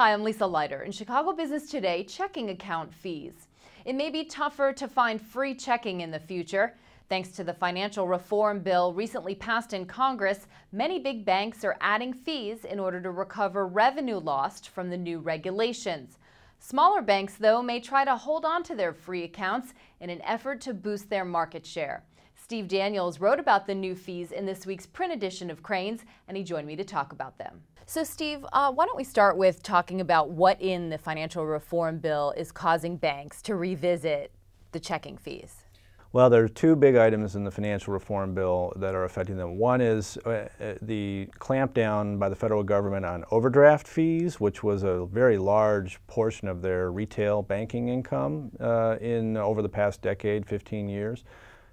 Hi, I'm Lisa Leiter. In Chicago Business Today, checking account fees. It may be tougher to find free checking in the future. Thanks to the financial reform bill recently passed in Congress, many big banks are adding fees in order to recover revenue lost from the new regulations. Smaller banks, though, may try to hold on to their free accounts in an effort to boost their market share. Steve Daniels wrote about the new fees in this week's print edition of Crain's, and he joined me to talk about them. So Steve, why don't we start with talking about what in the financial reform bill is causing banks to revisit the checking fees? Well, there are two big items in the financial reform bill that are affecting them. One is the clampdown by the federal government on overdraft fees, which was a very large portion of their retail banking income over the past decade, 15 years.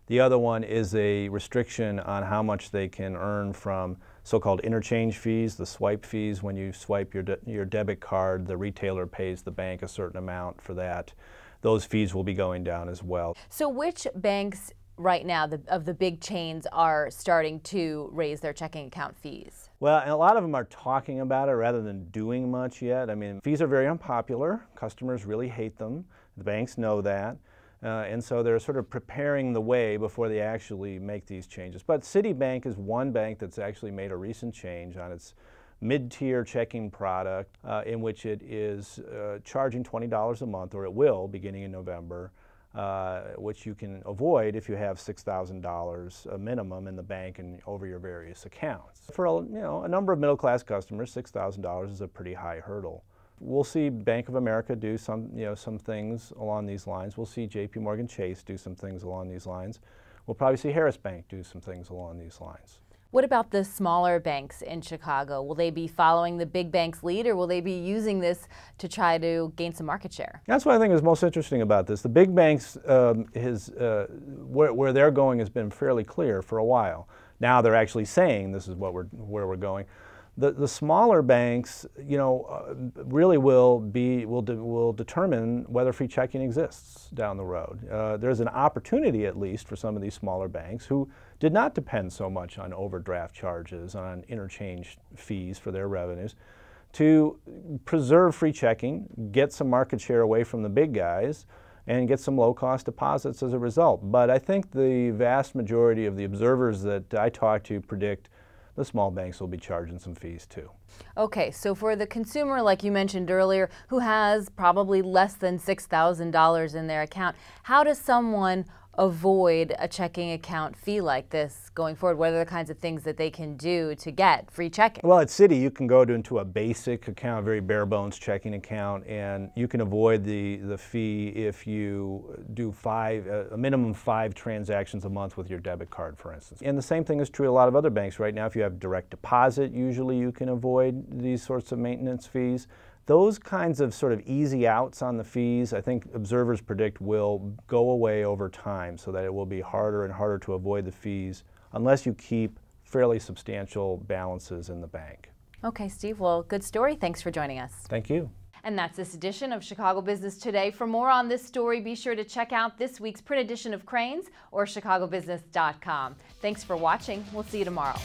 The other one is a restriction on how much they can earn from so-called interchange fees, the swipe fees. When you swipe your debit card, the retailer pays the bank a certain amount for that. Those fees will be going down as well. So which banks right now of the big chains are starting to raise their checking account fees? Well, and a lot of them are talking about it rather than doing much yet. I mean, fees are very unpopular. Customers really hate them. The banks know that. And so they're sort of preparing the way before they actually make these changes. But Citibank is one bank that's actually made a recent change on its mid-tier checking product in which it is charging $20 a month, or it will beginning in November, which you can avoid if you have $6,000 a minimum in the bank and over your various accounts. For a number of middle-class customers, $6,000 is a pretty high hurdle. We'll see Bank of America do some things along these lines. We'll see JP Chase do some things along these lines. We'll probably see Harris Bank do some things along these lines. What about the smaller banks in Chicago? Will they be following the big banks' lead, or will they be using this to try to gain some market share? That's what I think is most interesting about this. The big banks, where they're going has been fairly clear for a while. Now they're actually saying this is where we're going. The smaller banks, really will determine whether free checking exists down the road. There's an opportunity, at least, for some of these smaller banks who did not depend so much on overdraft charges, on interchange fees for their revenues, to preserve free checking, get some market share away from the big guys, and get some low-cost deposits as a result. But I think the vast majority of the observers that I talk to predict the small banks will be charging some fees too. Okay, so for the consumer, like you mentioned earlier, who has probably less than $6,000 in their account, how does someone avoid a checking account fee like this going forward? What are the kinds of things that they can do to get free checking? Well, at Citi, you can go into a basic account, a very bare bones checking account, and you can avoid the fee if you do a minimum 5 transactions a month with your debit card, for instance. And the same thing is true at a lot of other banks right now. If you have direct deposit, usually you can avoid these sorts of maintenance fees. Those kinds of sort of easy outs on the fees, I think observers predict will go away over time, so that it will be harder and harder to avoid the fees unless you keep fairly substantial balances in the bank. Okay, Steve, well, good story. Thanks for joining us. Thank you. And that's this edition of Chicago Business Today. For more on this story, be sure to check out this week's print edition of Crain's or chicagobusiness.com. Thanks for watching. We'll see you tomorrow.